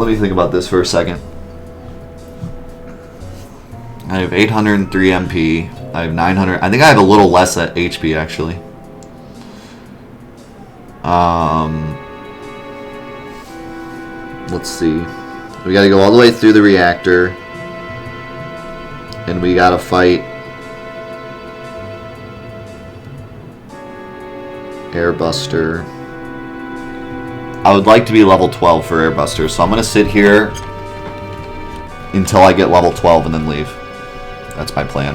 let me think about this for a second. I have 803 MP. I have 900. I think I have a little less at HP actually. Let's see. We got to go all the way through the reactor, and we got to fight Airbuster. I would like to be level 12 for Airbuster, so I'm going to sit here until I get level 12 and then leave. That's my plan.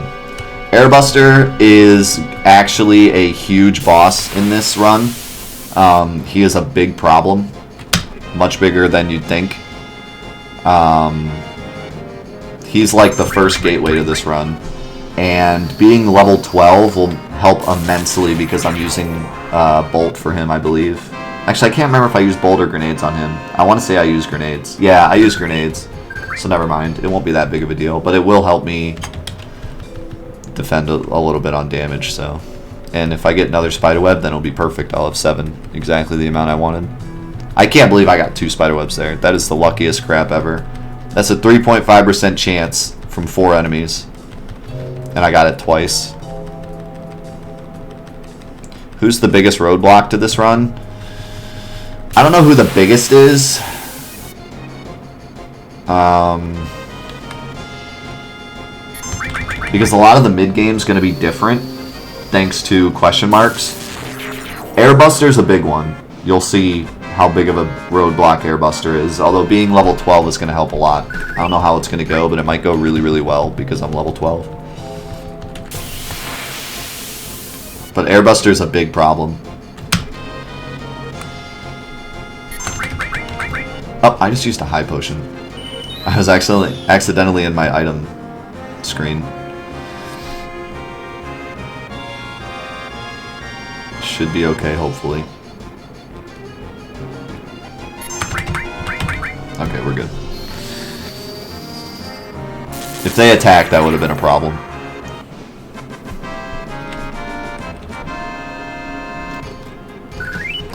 Airbuster is actually a huge boss in this run. He is a big problem. Much bigger than you'd think. He's like the first gateway to this run. And being level 12 will help immensely because I'm using Bolt for him, I believe. Actually, I can't remember if I used Bolt or grenades on him. I want to say I used grenades. Yeah, I used grenades. So never mind. It won't be that big of a deal. But it will help me defend a little bit on damage. So, and if I get another spiderweb, then it'll be perfect. I'll have 7. Exactly the amount I wanted. I can't believe I got 2 spiderwebs there. That is the luckiest crap ever. That's a 3.5% chance from 4 enemies. And I got it twice. Who's the biggest roadblock to this run? I don't know who the biggest is. Because a lot of the mid-game is going to be different thanks to question marks. Airbuster's a big one. You'll see how big of a roadblock Airbuster is. Although being level 12 is going to help a lot. I don't know how it's going to go, but it might go really, really well because I'm level 12. But Airbuster's a big problem. Oh, I just used a high potion. I was accidentally in my item screen. Should be okay, hopefully. Okay, we're good. If they attacked, that would have been a problem.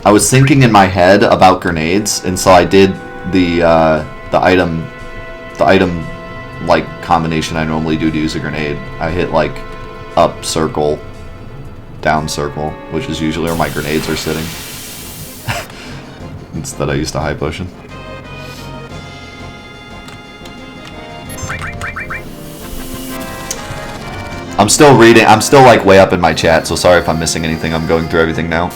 I was thinking in my head about grenades, and so I did the item like combination I normally do to use a grenade. I hit like up circle, down circle, which is usually where my grenades are sitting. Instead I used a high potion. I'm still reading, I'm still like way up in my chat, so sorry if I'm missing anything. I'm going through everything now.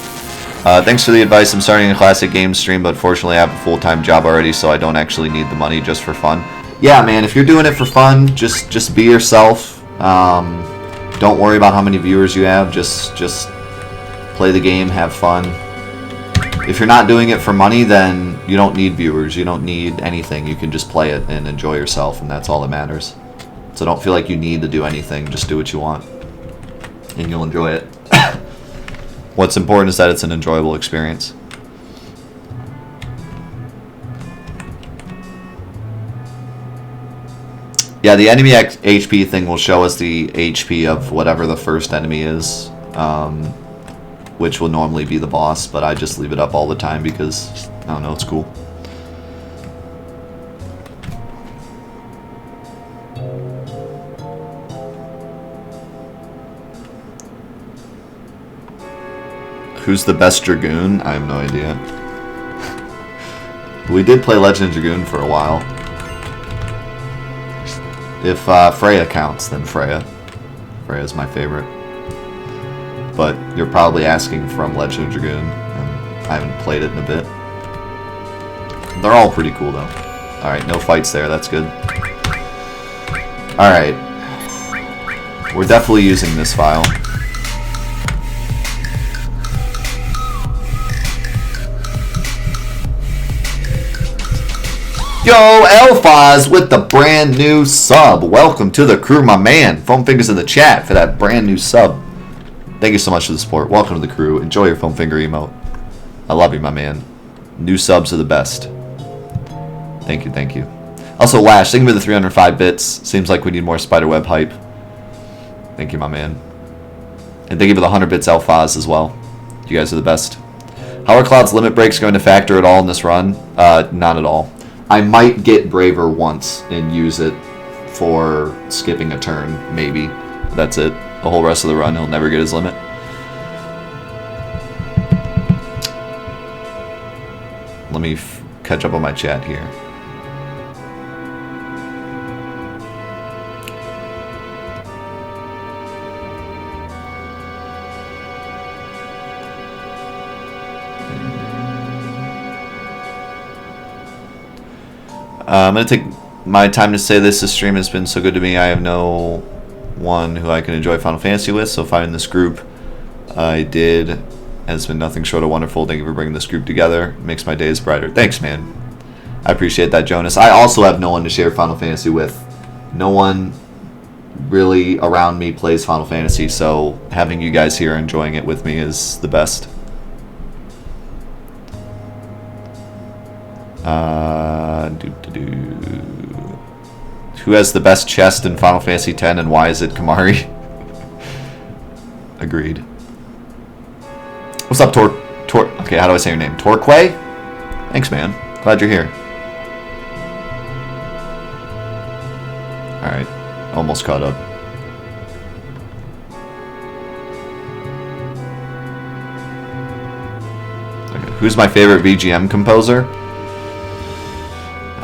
Thanks for the advice. I'm starting a classic games stream, but fortunately I have a full-time job already, so I don't actually need the money just for fun. Yeah, man, if you're doing it for fun, just be yourself. Don't worry about how many viewers you have. Just play the game, have fun. If you're not doing it for money, then you don't need viewers. You don't need anything. You can just play it and enjoy yourself, and that's all that matters. So don't feel like you need to do anything. Just do what you want, and you'll enjoy it. What's important is that it's an enjoyable experience. Yeah, the enemy HP thing will show us the HP of whatever the first enemy is, which will normally be the boss, but I just leave it up all the time because, I don't know, it's cool. Who's the best Dragoon? I have no idea. We did play Legend Dragoon for a while. If Freya counts, then Freya. Freya's my favorite. But you're probably asking from Legend Dragoon, and I haven't played it in a bit. They're all pretty cool, though. Alright, no fights there, that's good. Alright. We're definitely using this file. Yo, Elfaz with the brand new sub. Welcome to the crew, my man. Foam fingers in the chat for that brand new sub. Thank you so much for the support. Welcome to the crew. Enjoy your foam finger emote. I love you, my man. New subs are the best. Thank you, thank you. Also, Lash, thank you for the 305 bits. Seems like we need more spiderweb hype. Thank you, my man. And thank you for the 100 bits, Elfaz, as well. You guys are the best. How are Cloud's limit breaks going to factor at all in this run? Not at all. I might get braver once and use it for skipping a turn, maybe. That's it. The whole rest of the run, he'll never get his limit. Let me catch up on my chat here. I'm going to take my time to say this stream has been so good to me. I have no one who I can enjoy Final Fantasy with, so finding this group I did has been nothing short of wonderful. Thank you for bringing this group together. It makes my days brighter. Thanks, man. I appreciate that, Jonas. I also have no one to share Final Fantasy with. No one really around me plays Final Fantasy, so having you guys here enjoying it with me is the best. Who has the best chest in Final Fantasy X and why is it Kamari? Agreed. What's up, okay, how do I say your name? Torquay? Thanks, man. Glad you're here. Alright. Almost caught up. Okay. Who's my favorite VGM composer?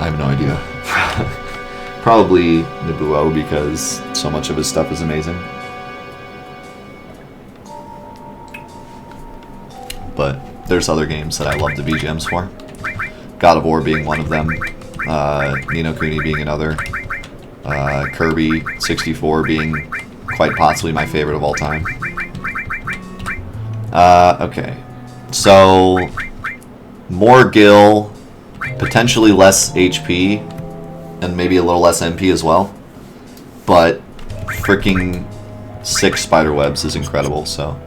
I have no idea. Probably Nobuo, because so much of his stuff is amazing. But there's other games that I love the BGMs for. God of War being one of them. Ni no Kuni being another. Kirby 64 being quite possibly my favorite of all time. Okay. So, more Gil, potentially less HP, and maybe a little less MP as well. But freaking 6 spider webs is incredible, so.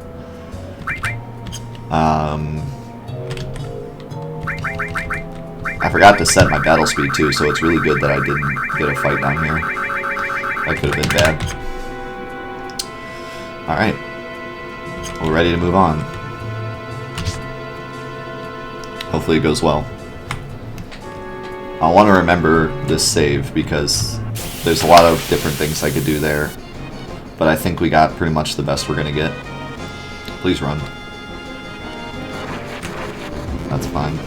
I forgot to set my battle speed too, so it's really good that I didn't get a fight down here. That could have been bad. Alright. We're ready to move on. Hopefully it goes well. I want to remember this save because there's a lot of different things I could do there. But I think we got pretty much the best we're going to get. Please run. That's fine.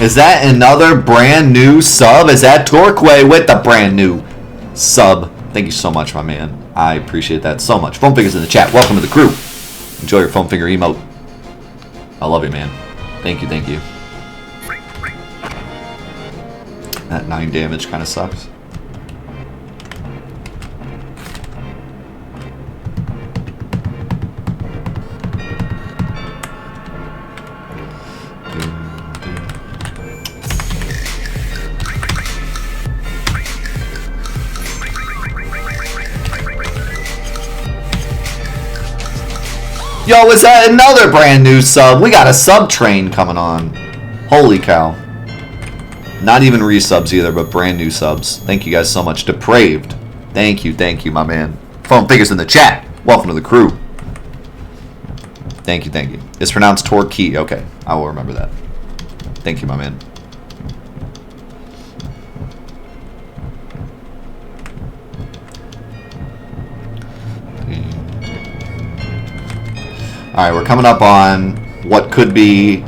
Is that another brand new sub? Is that Torquay with the brand new sub? Thank you so much, my man. I appreciate that so much. Foam Fingers in the chat. Welcome to the crew. Enjoy your foam finger emote. I love you, man. Thank you, thank you. That 9 damage kind of sucks. Yo, is that another brand new sub? We got a sub train coming on. Holy cow. Not even resubs either, but brand new subs. Thank you guys so much. Depraved. Thank you, my man. Foam Fingers in the chat. Welcome to the crew. Thank you, thank you. It's pronounced Torquay. Okay, I will remember that. Thank you, my man. Alright, we're coming up on what could be,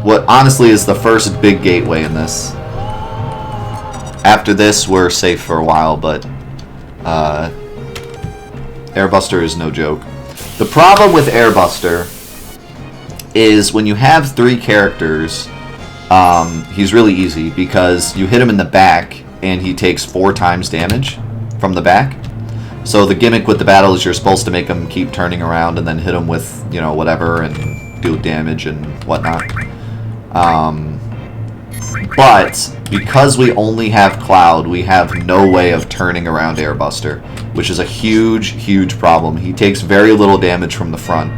what honestly is the first big gateway in this. After this, we're safe for a while, but Airbuster is no joke. The problem with Airbuster is when you have 3 characters, he's really easy because you hit him in the back and he takes 4 times damage from the back. So the gimmick with the battle is you're supposed to make him keep turning around and then hit him with, you know, whatever and do damage and whatnot. But because we only have Cloud, we have no way of turning around Airbuster, which is a huge, huge problem. He takes very little damage from the front,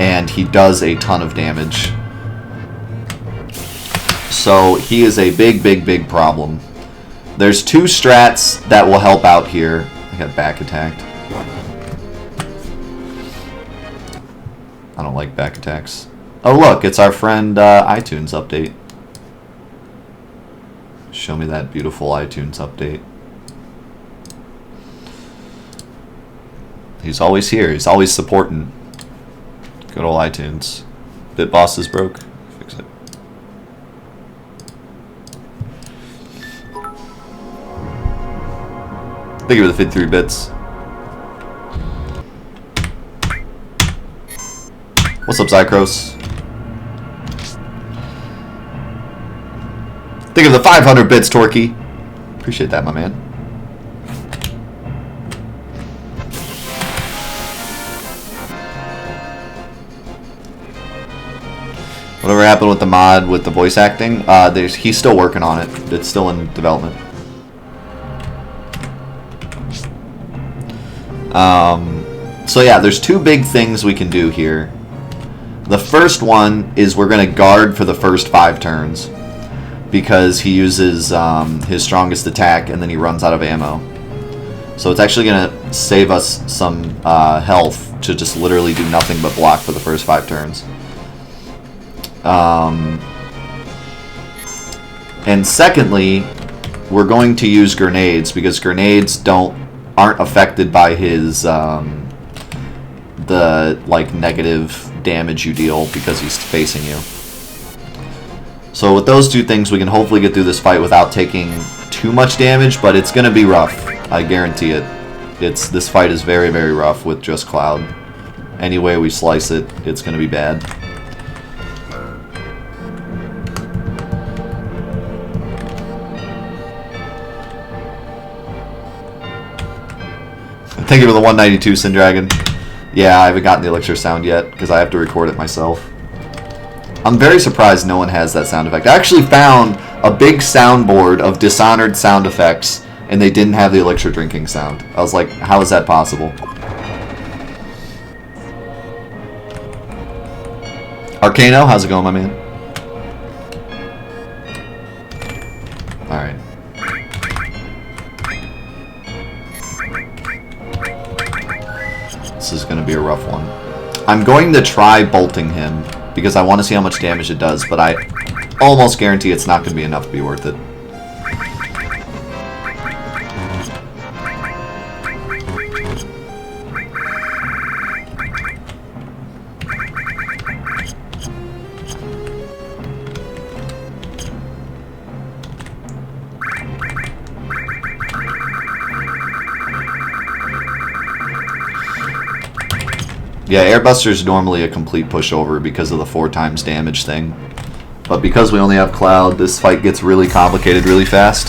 and he does a ton of damage. So he is a big, big, big problem. There's two strats that will help out here. I got back attacked. I don't like back attacks. Oh look, it's our friend iTunes update. Show me that beautiful iTunes update. He's always here. He's always supporting. Good old iTunes. BitBoss is broke. Fix it. Thank you for the 53 bits. What's up, Zycros? Think of the 500 bits, Torquay. Appreciate that, my man. Whatever happened with the mod with the voice acting, he's still working on it. It's still in development. So yeah, there's two big things we can do here. The first one is we're going to guard for the first 5 turns, because he uses his strongest attack and then he runs out of ammo. So it's actually going to save us some health to just literally do nothing but block for the first 5 turns. And secondly, we're going to use grenades, because grenades aren't affected by his the negative damage you deal because he's facing you. So with those two things, we can hopefully get through this fight without taking too much damage, but it's going to be rough. I guarantee it. This fight is very, very rough with just Cloud. Any way we slice it, it's going to be bad. Thank you for the 192, Sindragon. Yeah, I haven't gotten the elixir sound yet, because I have to record it myself. I'm very surprised no one has that sound effect. I actually found a big soundboard of Dishonored sound effects, and they didn't have the elixir drinking sound. I was like, how is that possible? Arcano, how's it going, my man? Alright. This is going to be a rough one. I'm going to try bolting him because I want to see how much damage it does, but I almost guarantee it's not going to be enough to be worth it. Yeah, Airbuster's normally a complete pushover because of the 4 times damage thing. But because we only have Cloud, this fight gets really complicated really fast.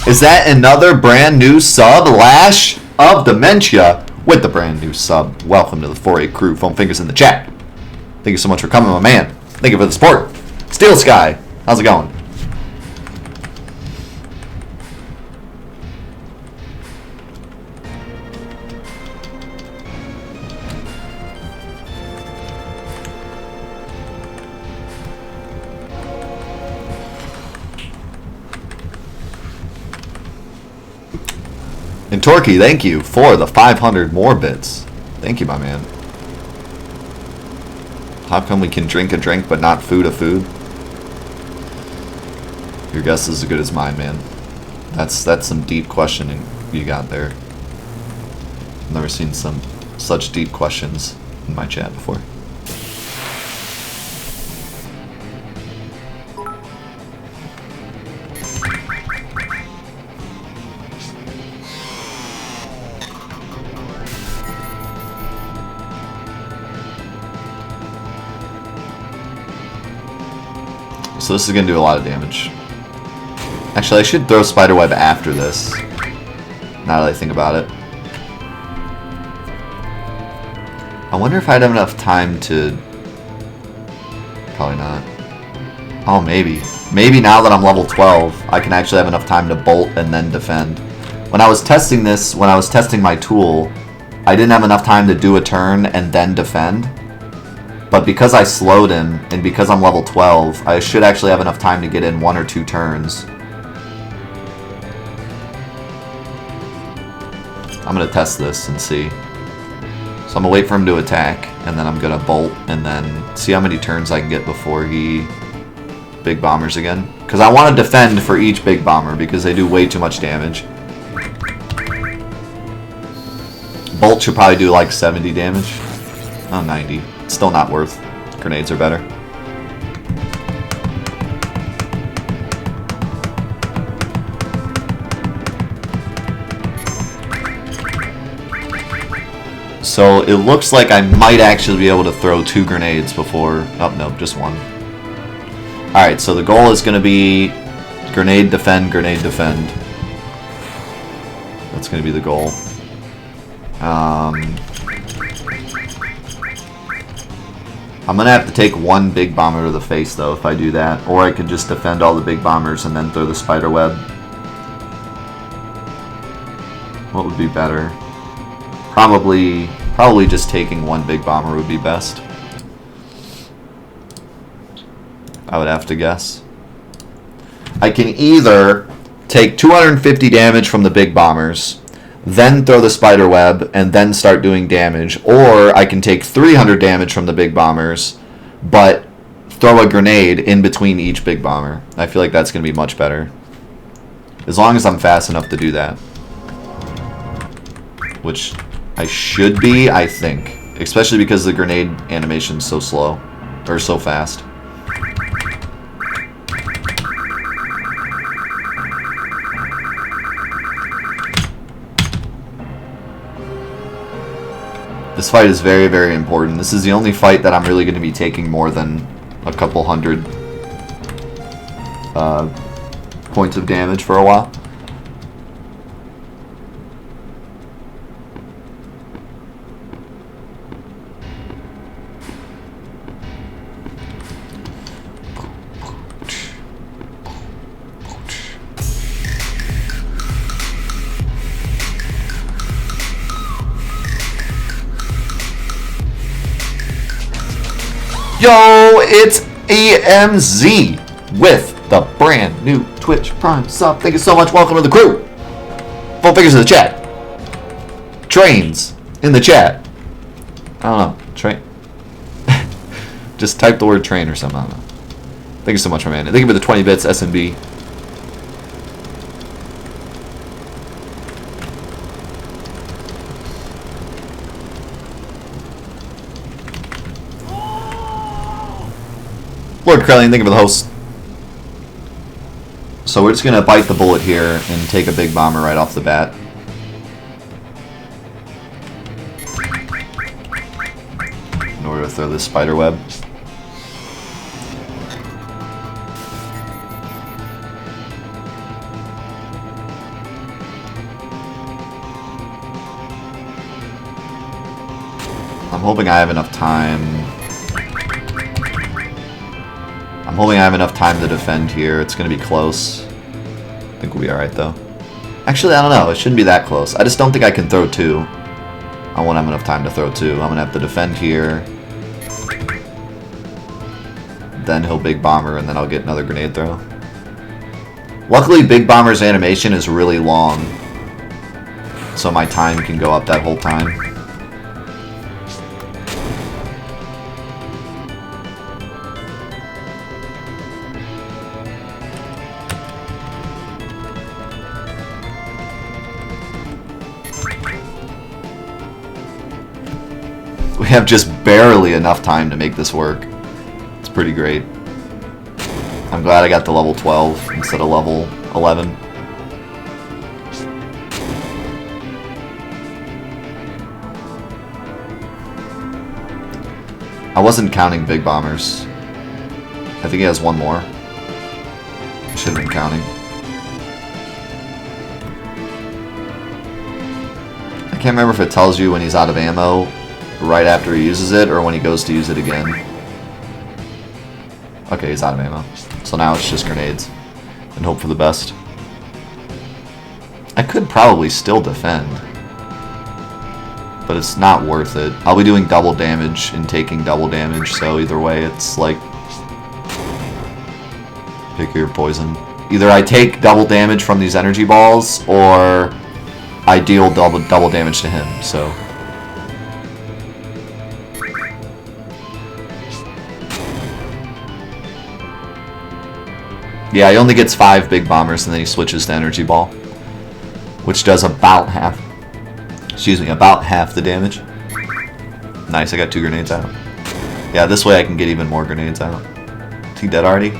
Is that another brand new sub? Lash of Dementia with the brand new sub. Welcome to the 4A crew. Foam fingers in the chat. Thank you so much for coming, my man. Thank you for the support. Steel Sky, how's it going? And Torquay, thank you for the 500 more bits. Thank you, my man. How come we can drink a drink but not food a food? Your guess is as good as mine, man. That's some deep questioning you got there. I've never seen such deep questions in my chat before. So this is going to do a lot of damage. Actually, I should throw Spiderweb after this, now that I think about it. I wonder if I'd have enough time to... Probably not. Oh, maybe. Maybe now that I'm level 12, I can actually have enough time to bolt and then defend. When I was testing this, when I was testing my tool, I didn't have enough time to do a turn and then defend. But because I slowed him, and because I'm level 12, I should actually have enough time to get in 1 or 2 turns. I'm going to test this and see. So I'm going to wait for him to attack, and then I'm going to bolt, and then see how many turns I can get before he big bombers again. Because I want to defend for each big bomber, because they do way too much damage. Bolt should probably do like 70 damage. Oh, 90. It's still not worth. Grenades are better. So it looks like I might actually be able to throw 2 grenades before... Oh, no, just 1. Alright, so the goal is going to be grenade, defend, grenade, defend. That's going to be the goal. I'm going to have to take 1 big bomber to the face, though, if I do that. Or I could just defend all the big bombers and then throw the spider web. What would be better? Probably just taking 1 big bomber would be best. I would have to guess. I can either take 250 damage from the big bombers, then throw the spider web, and then start doing damage, or I can take 300 damage from the big bombers, but throw a grenade in between each big bomber. I feel like that's going to be much better. As long as I'm fast enough to do that. Which I should be, I think. Especially because the grenade animation's so slow. Or so fast. This fight is very, very important. This is the only fight that I'm really going to be taking more than a couple hundred points of damage for a while. Yo, it's EMZ with the brand new Twitch Prime sub. Thank you so much. Welcome to the crew. Full figures in the chat. Trains in the chat. I don't know. Train. Just type the word train or something. I don't know. Thank you so much, my man. Thank you for the 20 bits, SMB. Lord Krellian, thank you for the host. So we're just going to bite the bullet here and take a big bomber right off the bat. In order to throw this spider web. I'm hoping I have enough time. I'm hoping I have enough time to defend here. It's going to be close. I think we'll be alright, though. Actually, I don't know. It shouldn't be that close. I just don't think I can throw 2. I won't have enough time to throw 2. I'm going to have to defend here. Then he'll big bomber, and then I'll get another grenade throw. Luckily, big bomber's animation is really long. So my time can go up that whole time. We have just barely enough time to make this work. It's pretty great. I'm glad I got to level 12 instead of level 11. I wasn't counting big bombers. I think he has 1 more. Should have been counting. I can't remember if it tells you when he's out of ammo right after he uses it or when he goes to use it again. Okay, he's out of ammo. So now it's just grenades. And hope for the best. I could probably still defend. But it's not worth it. I'll be doing double damage and taking double damage, so either way it's like... pick your poison. Either I take double damage from these energy balls, or I deal double damage to him, so... Yeah, he only gets 5 big bombers and then he switches to energy ball. Which does about half... excuse me, about half the damage. Nice, I got 2 grenades out. Yeah, this way I can get even more grenades out. Is he dead already?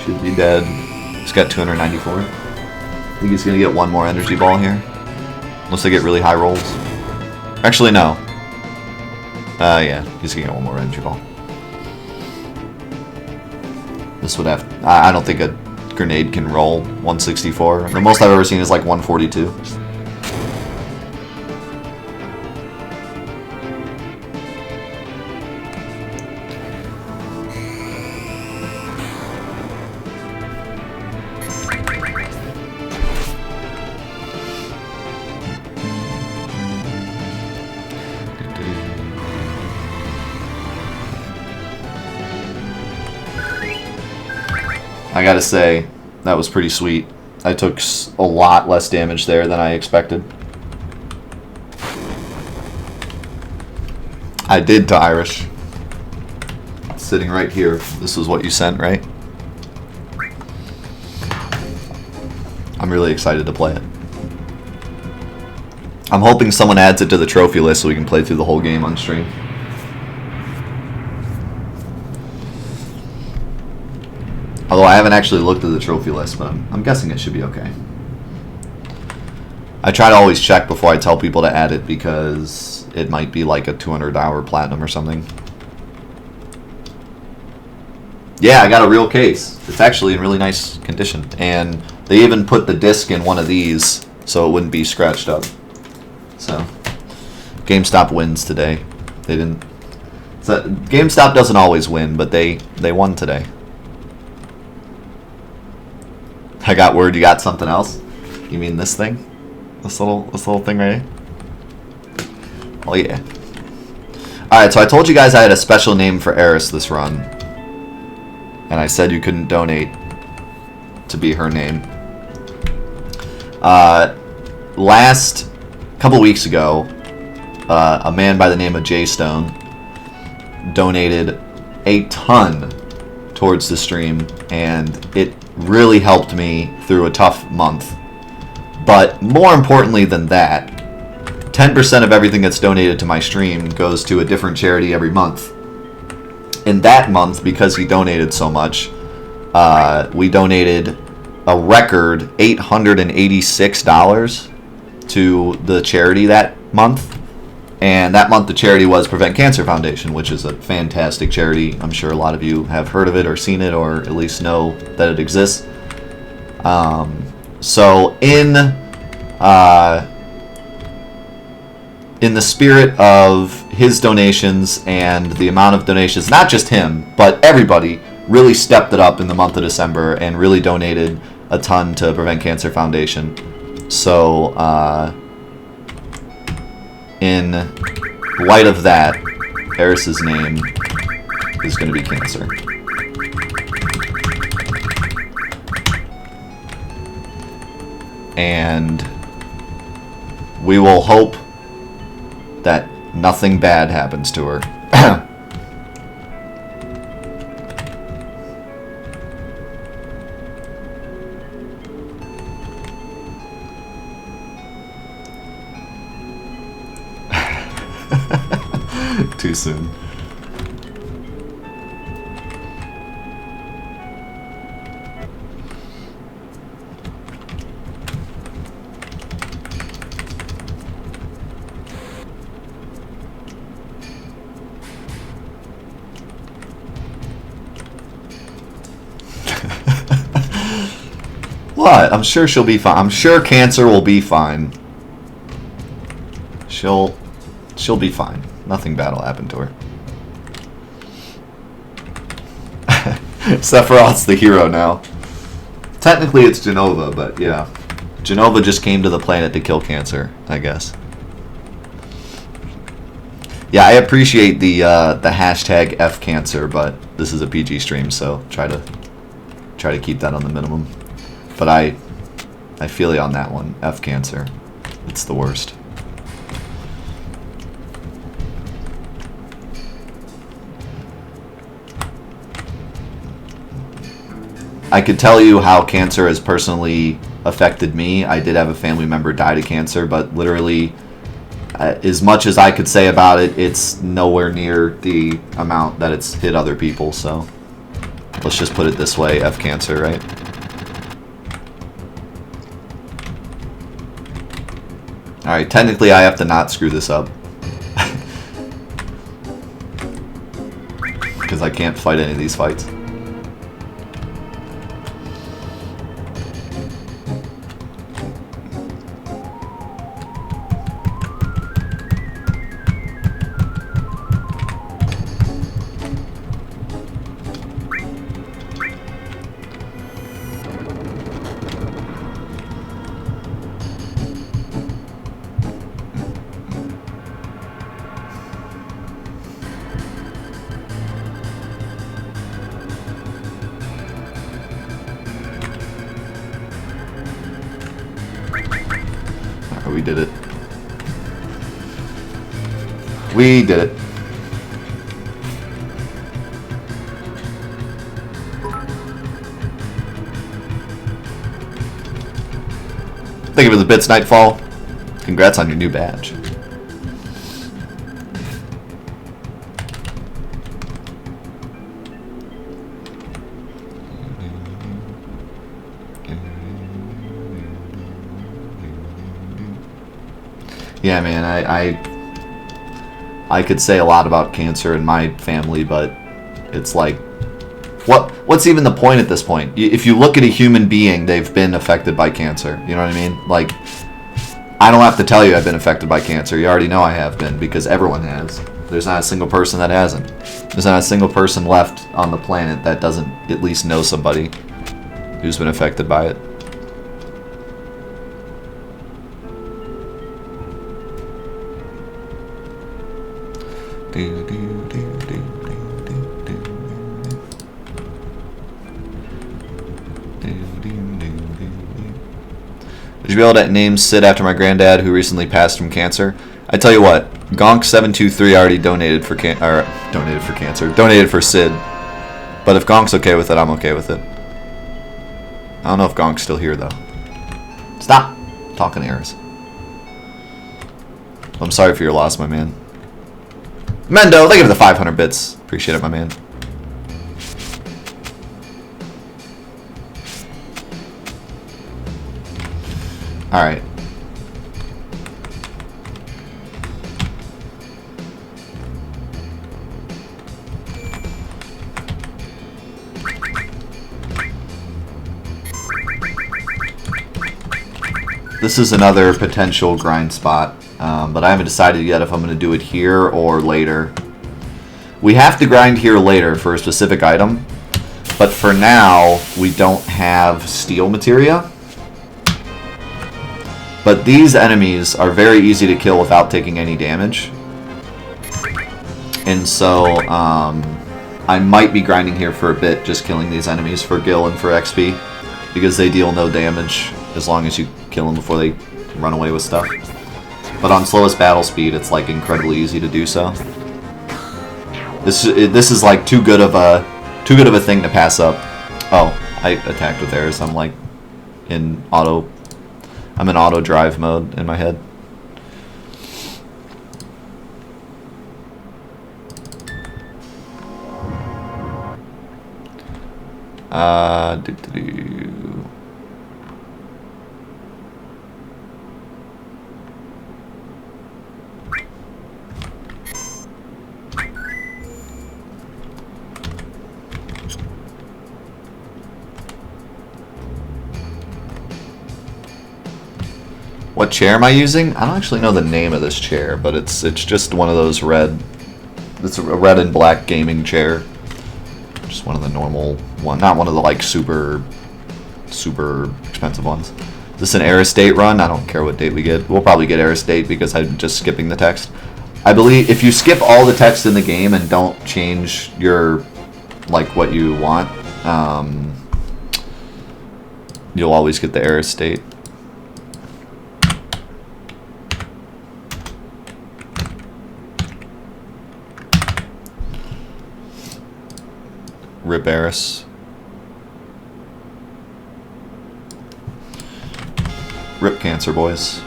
Should be dead. He's got 294. I think he's gonna get 1 more energy ball here. Unless they get really high rolls. Actually, no. Yeah, he's gonna get 1 more energy ball. This would have... I don't think a grenade can roll 164. The most I've ever seen is like 142. I gotta say, that was pretty sweet. I took a lot less damage there than I expected. I did to Irish. It's sitting right here. This was what you sent, right? I'm really excited to play it. I'm hoping someone adds it to the trophy list so we can play through the whole game on stream. Although I haven't actually looked at the trophy list, but I'm guessing it should be okay. I try to always check before I tell people to add it because it might be like a 200-hour platinum or something. Yeah, I got a real case. It's actually in really nice condition. And they even put the disc in one of these so it wouldn't be scratched up. So, GameStop wins today. They didn't... So, GameStop doesn't always win, but they won today. I got word you got something else. You mean this thing? This little thing right here? Oh yeah. Alright, so I told you guys I had a special name for Eris this run. And I said you couldn't donate to be her name. Last couple weeks ago, a man by the name of Jay Stone donated a ton towards the stream, and it really helped me through a tough month. But more importantly than that, 10% of everything that's donated to my stream goes to a different charity every month. In that month, because he donated so much, we donated a record $886 to the charity that month. And that month the charity was Prevent Cancer Foundation, which is a fantastic charity. I'm sure a lot of you have heard of it or seen it or at least know that it exists. So in the spirit of his donations and the amount of donations, not just him, but everybody really stepped it up in the month of December and really donated a ton to Prevent Cancer Foundation. So, in light of that, Eris's name is going to be Cancer. And we will hope that nothing bad happens to her. Too soon. What? I'm sure she'll be fine. I'm sure Cancer will be fine. She'll be fine. Nothing bad will happen to her. Sephiroth's the hero now. Technically it's Genova, but yeah. Genova just came to the planet to kill cancer, I guess. Yeah, I appreciate the hashtag FCancer, but this is a PG stream, so try to keep that on the minimum. But I feel you on that one. FCancer. It's the worst. I could tell you how cancer has personally affected me. I did have a family member die to cancer, but literally, as much as I could say about it, it's nowhere near the amount that it's hit other people, so let's just put it this way, F cancer, right? Alright, technically I have to not screw this up. Because I can't fight any of these fights. We did it. We did it. Thank you for the bits, Nightfall. Congrats on your new badge. Yeah, man, I could say a lot about cancer in my family, but it's like, what's even the point at this point? If you look at a human being, they've been affected by cancer. You know what I mean? Like, I don't have to tell you I've been affected by cancer. You already know I have been, because everyone has. There's not a single person that hasn't. There's not a single person left on the planet that doesn't at least know somebody who's been affected by it. Would you be able to name Sid after my granddad who recently passed from cancer? I tell you what, Gonk723 already donated for donated for Sid. But if Gonk's okay with it, I'm okay with it. I don't know if Gonk's still here though. Stop talking errors. I'm sorry for your loss, my man. Mendo, thank you for the 500 bits. Appreciate it, my man. Alright. This is another potential grind spot, but I haven't decided yet if I'm going to do it here or later. We have to grind here later for a specific item, but for now, we don't have steel materia. But these enemies are very easy to kill without taking any damage. And so, I might be grinding here for a bit, just killing these enemies for Gil and for XP. Because they deal no damage as long as you kill them before they run away with stuff. But on slowest battle speed, it's like incredibly easy to do so. This is like too good of a thing to pass up. Oh, I attacked with theirs. I'm like in auto drive mode in my head. What chair am I using? I don't actually know the name of this chair, but it's just one of those red. It's a red and black gaming chair. Just one of the normal one, not one of the like super expensive ones. Is this an Air Estate run? I don't care what date we get. We'll probably get Air Estate because I'm just skipping the text. I believe if you skip all the text in the game and don't change your like what you want, you'll always get the Air Estate. Rip Eris. Rip Cancer, boys.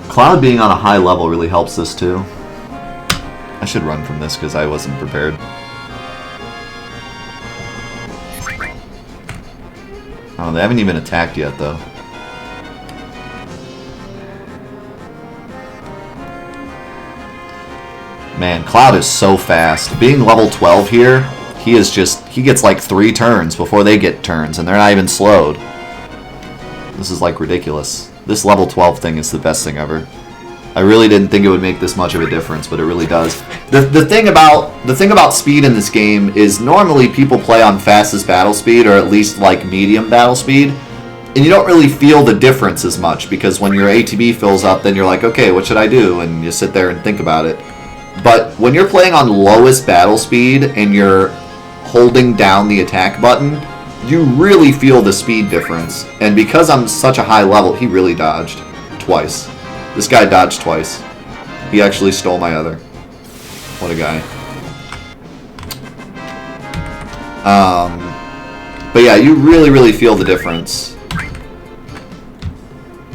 Cloud being on a high level really helps this too. I should run from this because I wasn't prepared. Oh, they haven't even attacked yet though. Man, Cloud is so fast. Being level 12 here, he gets like 3 turns before they get turns, and they're not even slowed. This is like ridiculous. This level 12 thing is the best thing ever. I really didn't think it would make this much of a difference, but it really does. The thing about speed in this game is normally people play on fastest battle speed, or at least like medium battle speed, and you don't really feel the difference as much, because when your ATB fills up, then you're like, okay, what should I do? And you sit there and think about it. But when you're playing on lowest battle speed and you're holding down the attack button, you really feel the speed difference. And because I'm such a high level, he really dodged twice. This guy dodged twice. He actually stole my other. What a guy. But yeah, you really feel the difference.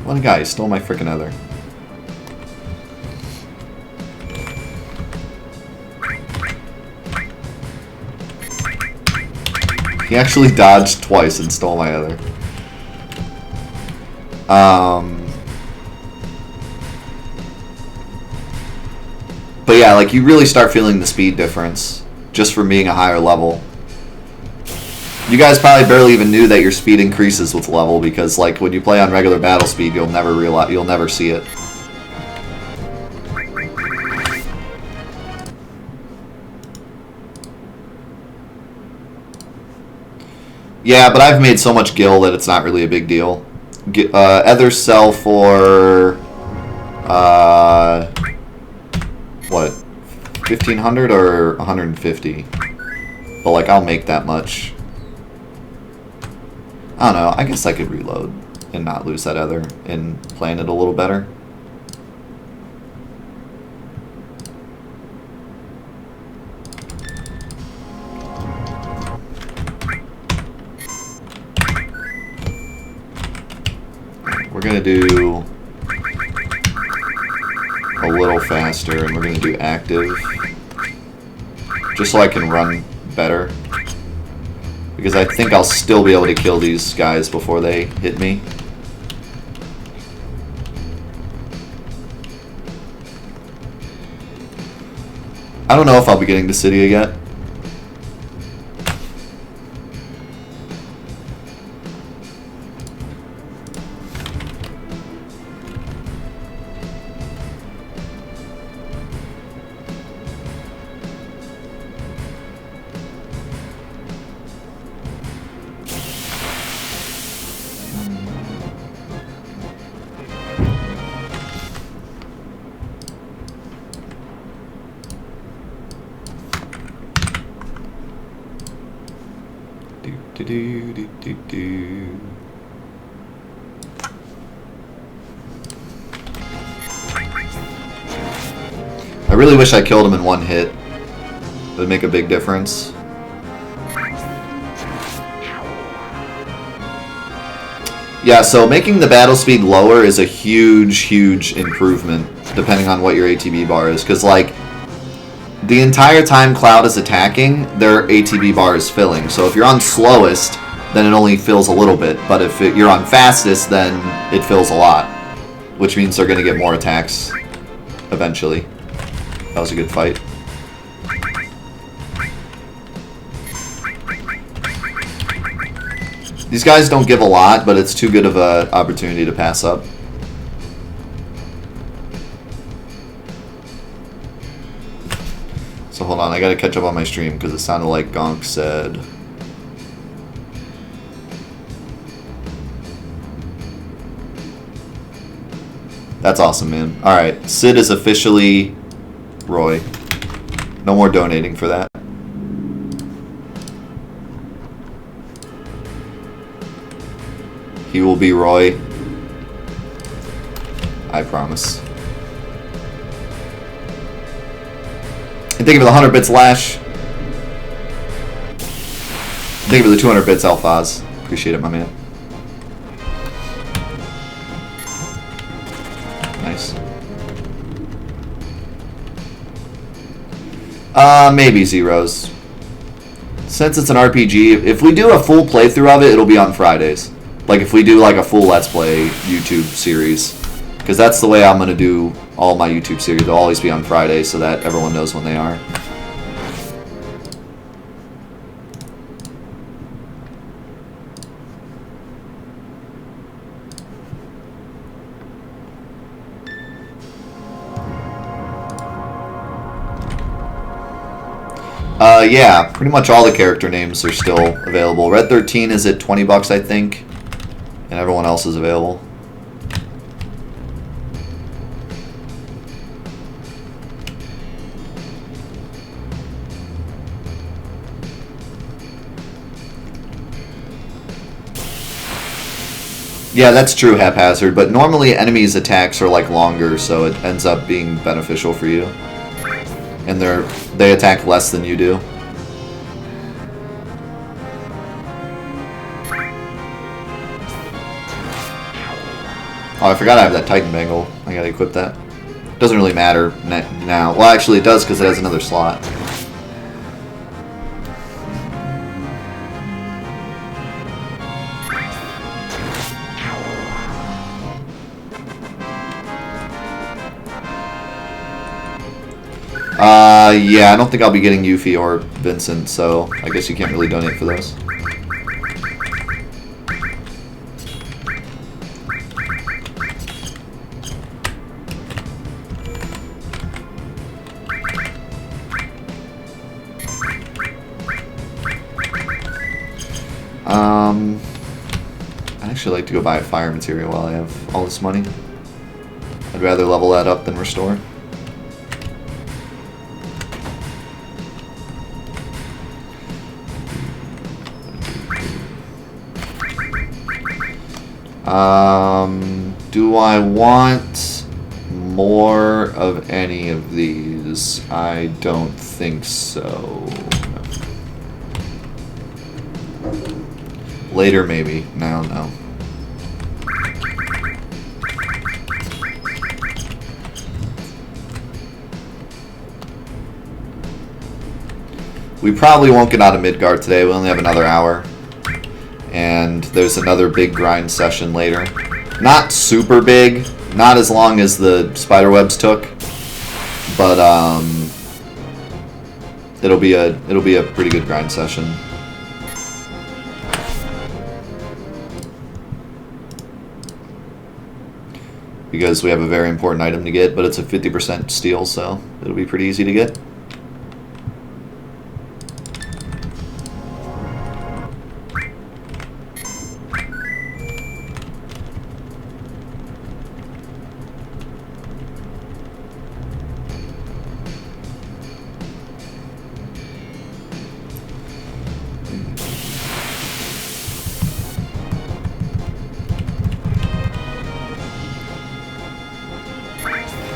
What a guy, he stole my freaking other. He actually dodged twice and stole my other. But yeah, like you really start feeling the speed difference just from being a higher level. You guys probably barely even knew that your speed increases with level, because like when you play on regular battle speed, you'll never see it. Yeah, but I've made so much gil that it's not really a big deal. Others sell for what, 1,500 or 150? But like I'll make that much. I don't know. I guess I could reload and not lose that other and plan it a little better. We're going to do a little faster, and we're going to do active, just so I can run better, because I think I'll still be able to kill these guys before they hit me. I don't know if I'll be getting to City yet. I really wish I killed him in one hit. It would make a big difference. Yeah, so making the battle speed lower is a huge improvement, depending on what your ATB bar is. Because, like, the entire time Cloud is attacking, their ATB bar is filling. So if you're on slowest, then it only fills a little bit. But if you're on fastest, then it fills a lot. Which means they're going to get more attacks eventually. That was a good fight. These guys don't give a lot, but it's too good of an opportunity to pass up. So hold on, I gotta catch up on my stream because it sounded like Gonk said. That's awesome, man. Alright, Sid is officially Roy. No more donating for that. He will be Roy. I promise. And thank you for the 100 bits, Lash. Thank you for the 200 bits, Alphaz. Appreciate it, my man. Nice. Maybe zeros. Since it's an RPG, if we do a full playthrough of it, it'll be on Fridays. Like if we do like a full Let's Play YouTube series. Because that's the way I'm going to do all my YouTube series. They'll always be on Fridays so that everyone knows when they are. Yeah, pretty much all the character names are still available. Red 13 is at 20 bucks, I think, and everyone else is available. Yeah, that's true, Haphazard, but normally enemies' attacks are like longer, so it ends up being beneficial for you. And they attack less than you do. Oh, I forgot I have that Titan Bangle. I gotta equip that. Doesn't really matter now. Well, actually it does because it has another slot. Yeah, I don't think I'll be getting Yuffie or Vincent, so I guess you can't really donate for those. I'd actually like to go buy a fire material while I have all this money. I'd rather level that up than restore. Do I want more of any of these? I don't think so. Later, maybe. Now, no. We probably won't get out of Midgard today. We only have another hour. And there's another big grind session later. Not super big, not as long as the spiderwebs took, but it'll be a pretty good grind session. Because we have a very important item to get, but it's a 50% steal, so it'll be pretty easy to get.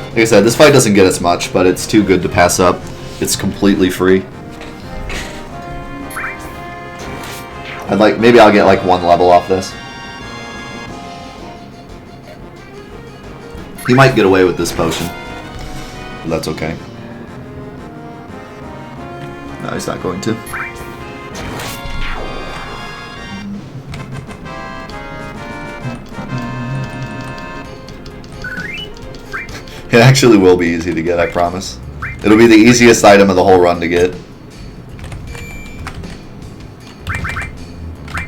Like I said, this fight doesn't get us much, but it's too good to pass up. It's completely free. Maybe I'll get like one level off this. He might get away with this potion, but that's okay. No, he's not going to. It actually will be easy to get, I promise. It'll be the easiest item of the whole run to get.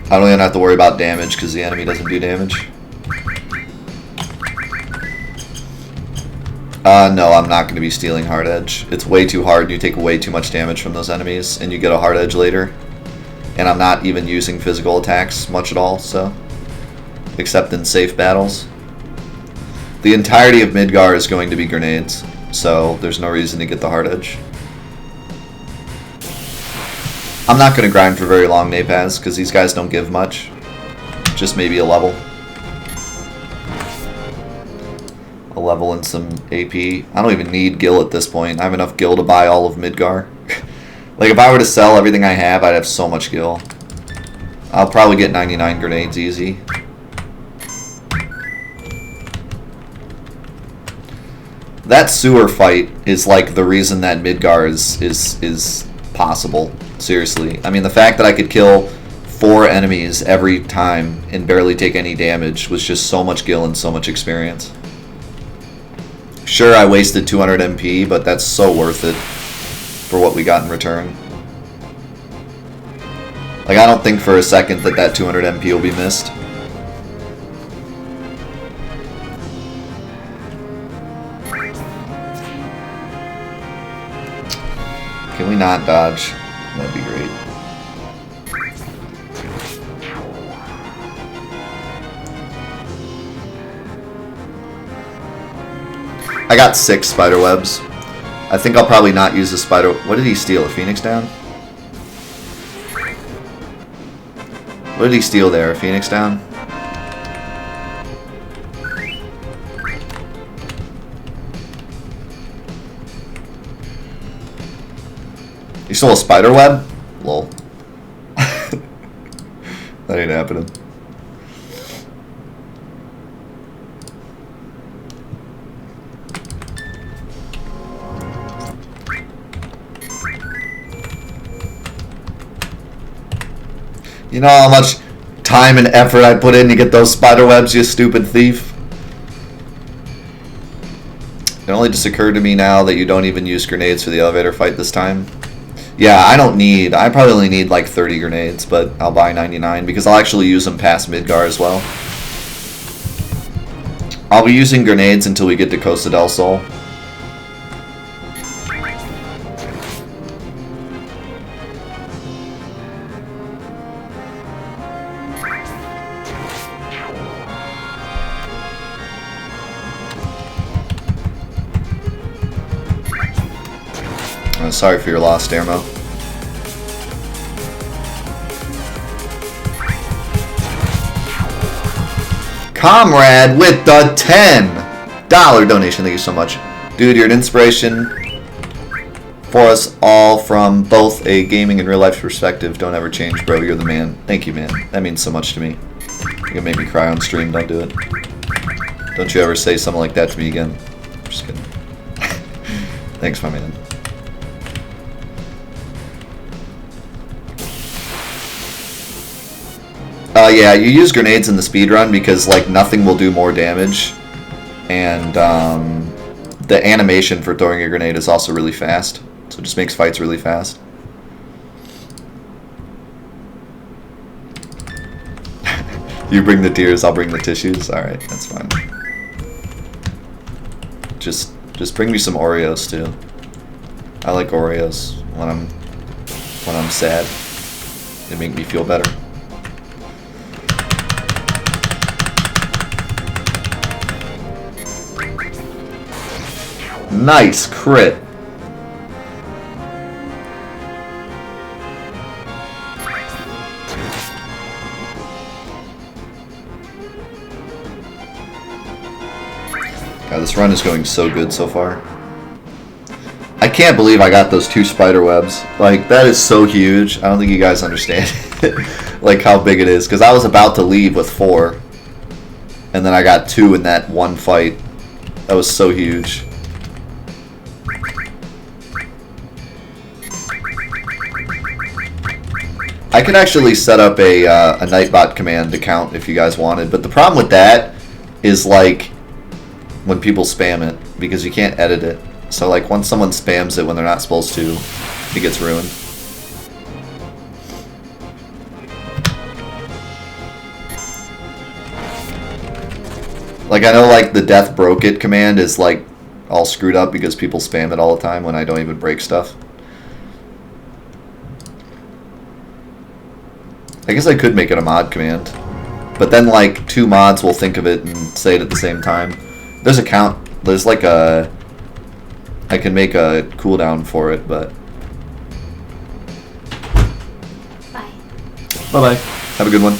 I don't even have to worry about damage because the enemy doesn't do damage. No, I'm not going to be stealing hard edge. It's way too hard and you take way too much damage from those enemies and you get a hard edge later. And I'm not even using physical attacks much at all, so. Except in safe battles. The entirety of Midgar is going to be grenades, so there's no reason to get the hard edge. I'm not going to grind for very long Napaz, because these guys don't give much. Just maybe a level. A level and some AP. I don't even need gil at this point. I have enough gil to buy all of Midgar. Like, if I were to sell everything I have, I'd have so much gil. I'll probably get 99 grenades easy. That sewer fight is like the reason that Midgar is possible. Seriously. I mean, the fact that I could kill 4 enemies every time and barely take any damage was just so much gil and so much experience. Sure, I wasted 200 MP, but that's so worth it for what we got in return. Like, I don't think for a second that that 200 MP will be missed. Can we not dodge? That'd be great. I got 6 spider webs. I think I'll probably not use the spider. What did he steal? A Phoenix down? What did he steal there? A Phoenix down? You stole a spider web? Lol. That ain't happening. You know how much time and effort I put in to get those spider webs, you stupid thief? It only just occurred to me now that you don't even use grenades for the elevator fight this time. Yeah, I probably only need like 30 grenades, but I'll buy 99 because I'll actually use them past Midgar as well. I'll be using grenades until we get to Costa del Sol. Sorry for your loss, Dermo. Comrade with the $10 donation. Thank you so much. Dude, you're an inspiration for us all from both a gaming and real life perspective. Don't ever change, bro. You're the man. Thank you, man. That means so much to me. You're gonna make me cry on stream. Don't do it. Don't you ever say something like that to me again. I'm just kidding. Thanks, my man. Yeah, you use grenades in the speedrun because, like, nothing will do more damage. And, the animation for throwing a grenade is also really fast. So it just makes fights really fast. You bring the tears, I'll bring the tissues. Alright, that's fine. Just bring me some Oreos, too. I like Oreos when I'm sad. They make me feel better. Nice crit. God, this run is going so good so far. I can't believe I got those 2 spider webs. Like, that is so huge. I don't think you guys understand like how big it is. Because I was about to leave with 4. And then I got 2 in that one fight. That was so huge. I can actually set up a Nightbot command to count if you guys wanted, but the problem with that is, like, when people spam it, because you can't edit it. So, like, once someone spams it when they're not supposed to, it gets ruined. Like, I know, like, the death broke it command is, like, all screwed up because people spam it all the time when I don't even break stuff. I guess I could make it a mod command. But then, like, 2 mods will think of it and say it at the same time. There's a count. There's, like, a... I can make a cooldown for it, but... Bye. Bye-bye. Have a good one.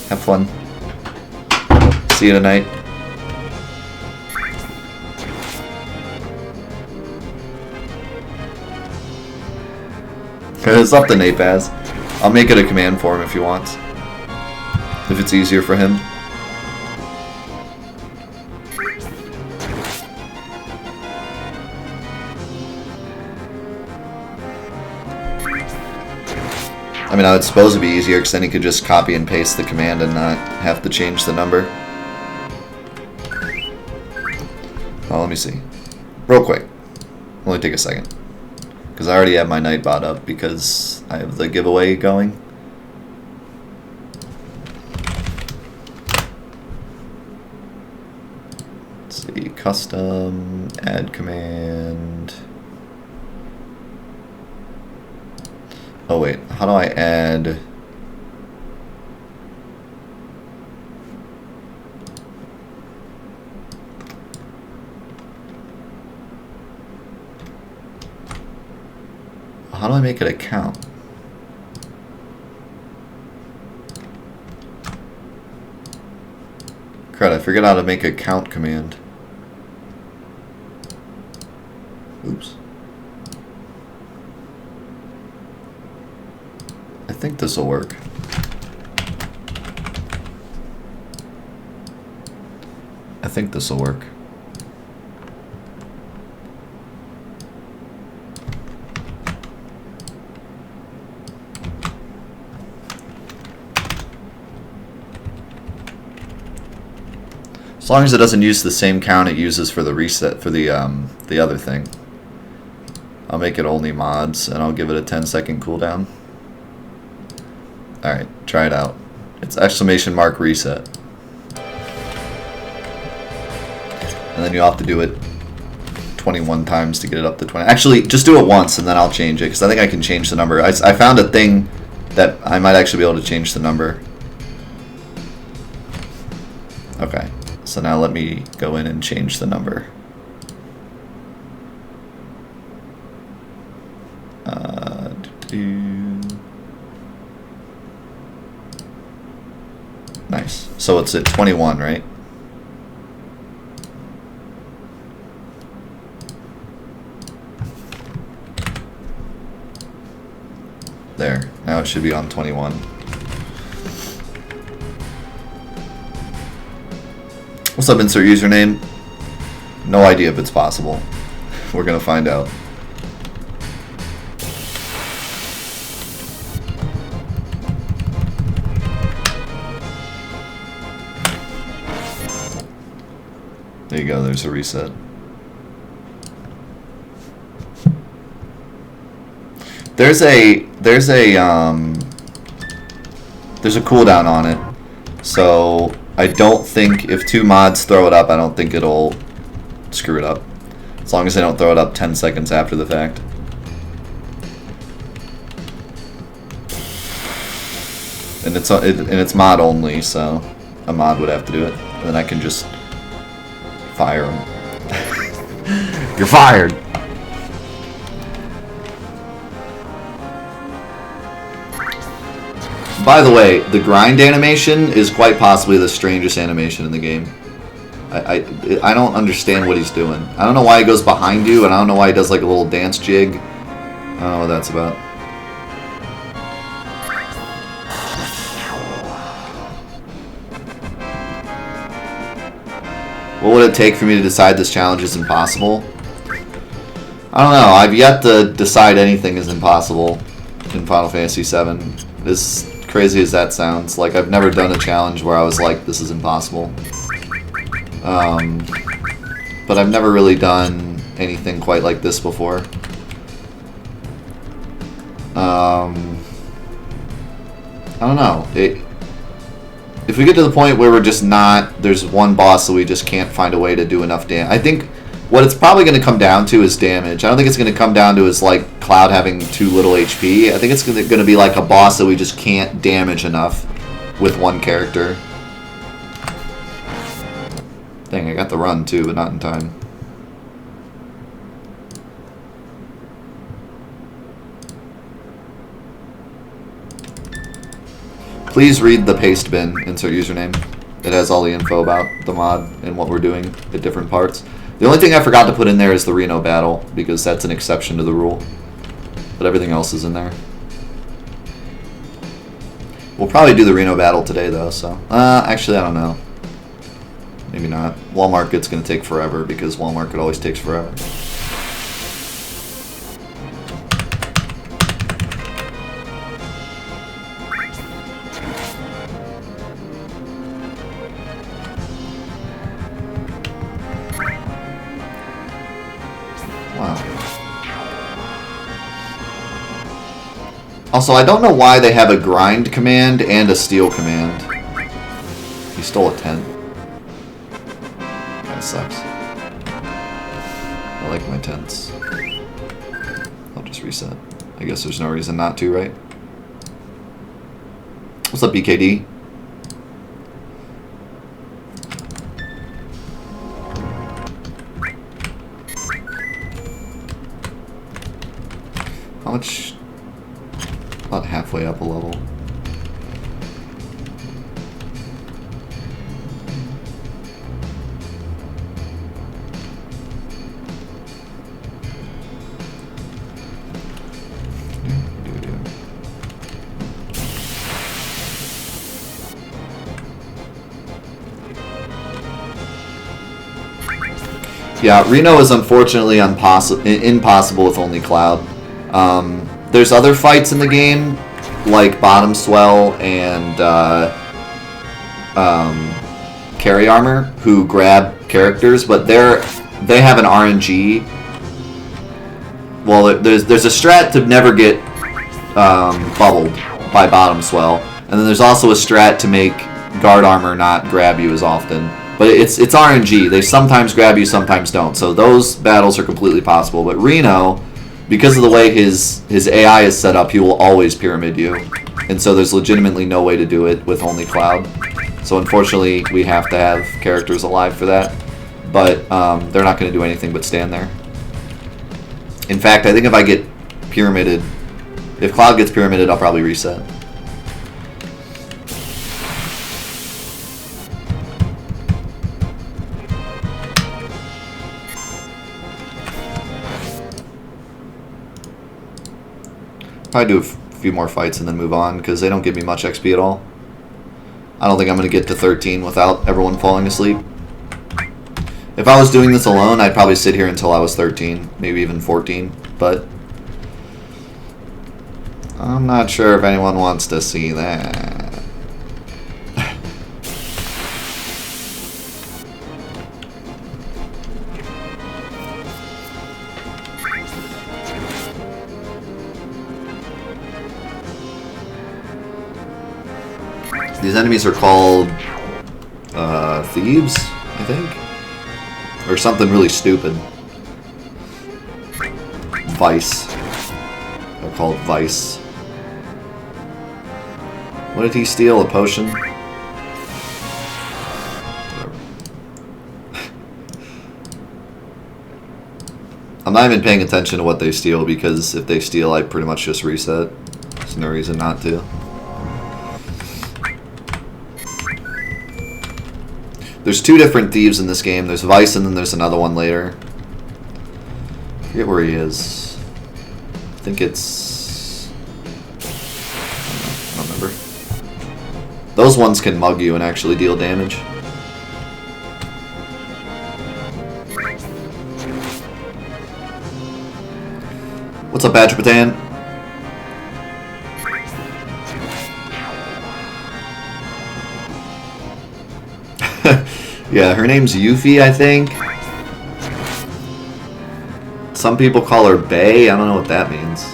Have fun. See you tonight. It's up to Napaz. I'll make it a command for him if he wants. If it's easier for him. I mean, I would suppose it'd be easier because then he could just copy and paste the command and not have to change the number. Oh, let me see. Real quick. Only take a second. Because I already have my Nightbot up because I have the giveaway going. Let's see. Custom, add command. Oh wait, how do I add... How do I make it a count? Crud, I forget how to make a count command. Oops. I think this will work. I think this will work. As long as it doesn't use the same count it uses for the reset for the other thing. I'll make it only mods and I'll give it a 10-second cooldown. Alright, try it out. It's exclamation mark reset. And then you'll have to do it 21 times to get it up to 20. Actually, just do it once and then I'll change it because I think I can change the number. I found a thing that I might actually be able to change the number. Okay. So now let me go in and change the number. Nice. So it's at 21, right? There. Now it should be on 21. What's up, insert username? No idea if it's possible. We're gonna find out. There you go, there's a reset. There's a cooldown on it. So I don't think if 2 mods throw it up, I don't think it'll screw it up. As long as they don't throw it up 10 seconds after the fact. And it's mod only, so a mod would have to do it. And then I can just fire him. You're fired! By the way, the grind animation is quite possibly the strangest animation in the game. I don't understand what he's doing. I don't know why he goes behind you, and I don't know why he does like a little dance jig. I don't know what that's about. What would it take for me to decide this challenge is impossible? I don't know. I've yet to decide anything is impossible in Final Fantasy VII. As crazy as that sounds, like I've never done a challenge where I was like, this is impossible. But I've never really done anything quite like this before. I don't know. If we get to the point where we're just not, there's one boss that we just can't find a way to do enough damage. I think what it's probably going to come down to is damage. I don't think it's going to come down to is like Cloud having too little HP. I think it's going to be like a boss that we just can't damage enough with one character. Dang, I got the run too, but not in time. Please read the paste bin, insert username. It has all the info about the mod and what we're doing at different parts. The only thing I forgot to put in there is the Reno battle, because that's an exception to the rule. But everything else is in there. We'll probably do the Reno battle today, though, so... actually, I don't know. Maybe not. Wall Market's going to take forever, because Wall Market always takes forever. Also, I don't know why they have a grind command and a steal command. He stole a tent. Kinda sucks. I like my tents. I'll just reset. I guess there's no reason not to, right? What's up, BKD? How much... About halfway up a level. Yeah, Reno is unfortunately impossible with only Cloud. There's other fights in the game, like Bottom Swell and Carry Armor, who grab characters, but they have an RNG. Well, there's a strat to never get bubbled by Bottom Swell, and then there's also a strat to make Guard Armor not grab you as often. But it's RNG. They sometimes grab you, sometimes don't. So those battles are completely possible. But Reno, because of the way his AI is set up, he will always pyramid you. And so there's legitimately no way to do it with only Cloud. So unfortunately, we have to have characters alive for that. But they're not going to do anything but stand there. In fact, I think if I get pyramided, if Cloud gets pyramided, I'll probably reset. Probably do a few more fights and then move on, because they don't give me much XP at all. I don't think I'm going to get to 13 without everyone falling asleep. If I was doing this alone, I'd probably sit here until I was 13, maybe even 14, but I'm not sure if anyone wants to see that. These enemies are called thieves, I think, or something really stupid. Vice. They're called Vice. What did he steal? A potion? I'm not even paying attention to what they steal, because if they steal, I pretty much just reset. There's no reason not to. There's two different thieves in this game. There's Vice and then there's another one later. I forget where he is. I think it's... I don't remember. Those ones can mug you and actually deal damage. What's up, Badger Patan? Yeah, her name's Yuffie, I think. Some people call her Bae. I don't know what that means.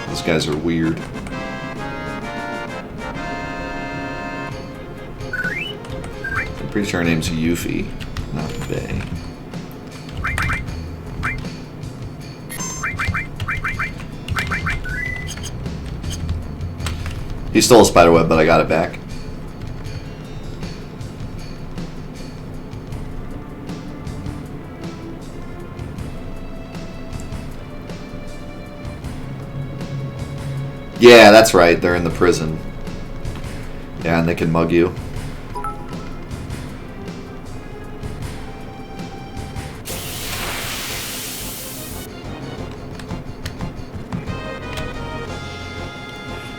Those guys are weird. Pretty sure her name's Yuffie, not Bay. He stole a spiderweb, but I got it back. Yeah, that's right. They're in the prison. Yeah, and they can mug you.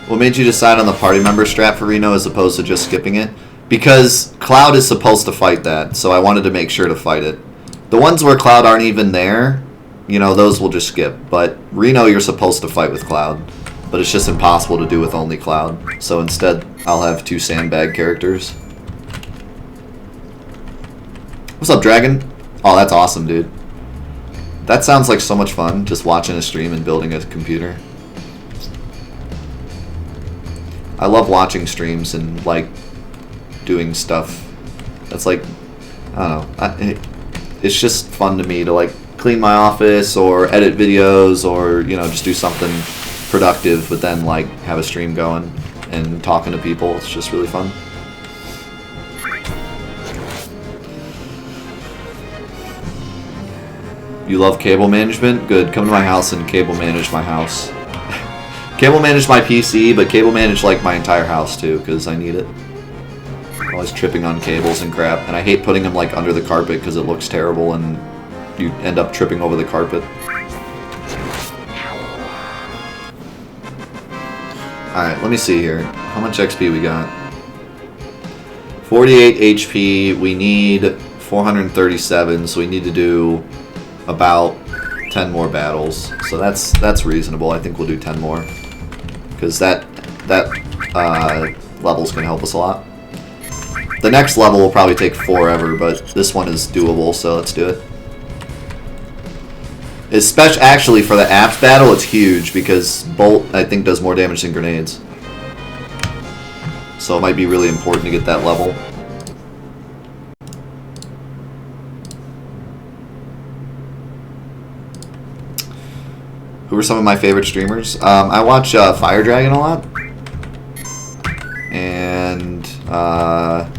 What made you decide on the party member strat for Reno as opposed to just skipping it? Because Cloud is supposed to fight that, so I wanted to make sure to fight it. The ones where Cloud aren't even there, you know, those will just skip. But Reno, you're supposed to fight with Cloud. But it's just impossible to do with only Cloud. So instead, I'll have 2 sandbag characters. What's up, Dragon? Oh, that's awesome, dude. That sounds like so much fun, just watching a stream and building a computer. I love watching streams and, like, doing stuff that's, like, I don't know. It's just fun to me to, like, clean my office or edit videos or, you know, just do something productive, but then, like, have a stream going and talking to people. It's just really fun. You love cable management? Good. Come to my house and cable manage my house. Cable manage my PC, but cable manage, like, my entire house, too, because I need it. I'm always tripping on cables and crap, and I hate putting them, like, under the carpet because it looks terrible and you end up tripping over the carpet. Alright, let me see here. How much XP we got? 48 HP. We need 437, so we need to do about 10 more battles. So that's reasonable. I think we'll do 10 more. Because that level's going to help us a lot. The next level will probably take forever, but this one is doable, so let's do it. Especially, actually, for the apps battle, it's huge, because Bolt, I think, does more damage than grenades. So it might be really important to get that level. Who are some of my favorite streamers? I watch Fire Dragon a lot. And I'm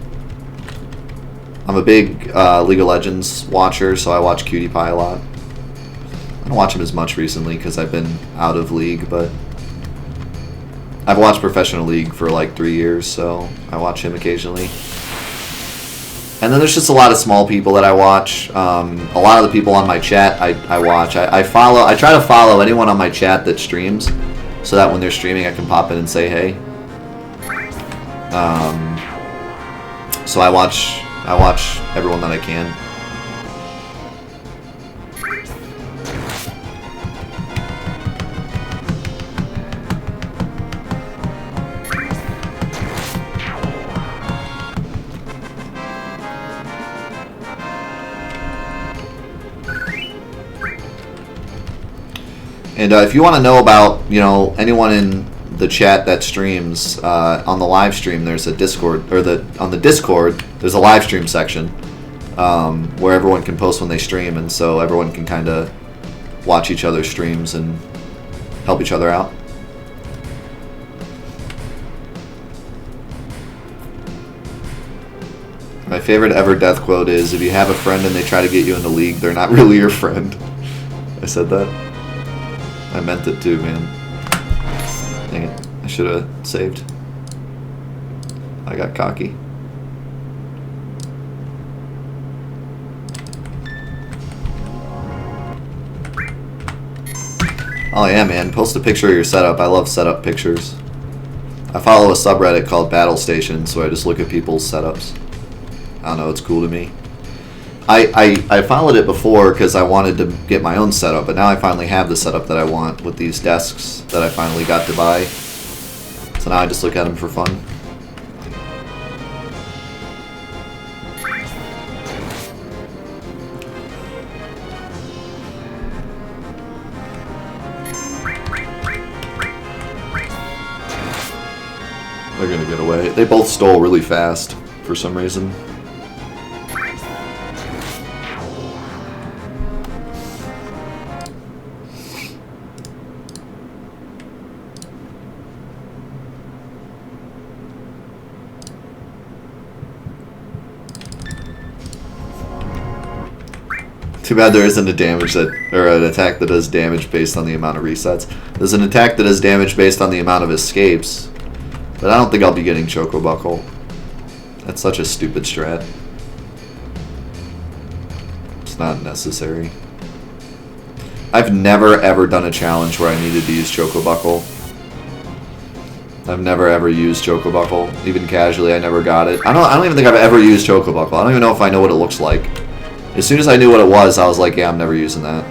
a big League of Legends watcher, so I watch Cutie Pie a lot. I don't watch him as much recently because I've been out of League, but I've watched Professional League for like 3 years, so I watch him occasionally. And then there's just a lot of small people that I watch. A lot of the people on my chat I watch. I try to follow anyone on my chat that streams, so that when they're streaming I can pop in and say hey. So I watch everyone that I can. And if you want to know about, you know, anyone in the chat that streams on the live stream, there's a Discord, or on the Discord there's a live stream section where everyone can post when they stream, and so everyone can kind of watch each other's streams and help each other out. My favorite ever death quote is, if you have a friend and they try to get you into League, they're not really your friend. I said that. I meant it too, man. Dang it. I should have saved. I got cocky. Oh yeah, man. Post a picture of your setup. I love setup pictures. I follow a subreddit called Battle Station, so I just look at people's setups. I don't know, it's cool to me. I followed it before because I wanted to get my own setup, but now I finally have the setup that I want with these desks that I finally got to buy. So now I just look at them for fun. They're gonna get away. They both stole really fast for some reason. Too bad there isn't a damage that, or an attack that does damage based on the amount of resets. There's an attack that does damage based on the amount of escapes, but I don't think I'll be getting Choco Buckle. That's such a stupid strat. It's not necessary. I've never ever done a challenge where I needed to use Choco Buckle. I've never ever used Choco Buckle, even casually. I never got it. I don't even think I've ever used Choco Buckle. I don't even know if I know what it looks like. As soon as I knew what it was, I was like, yeah, I'm never using that.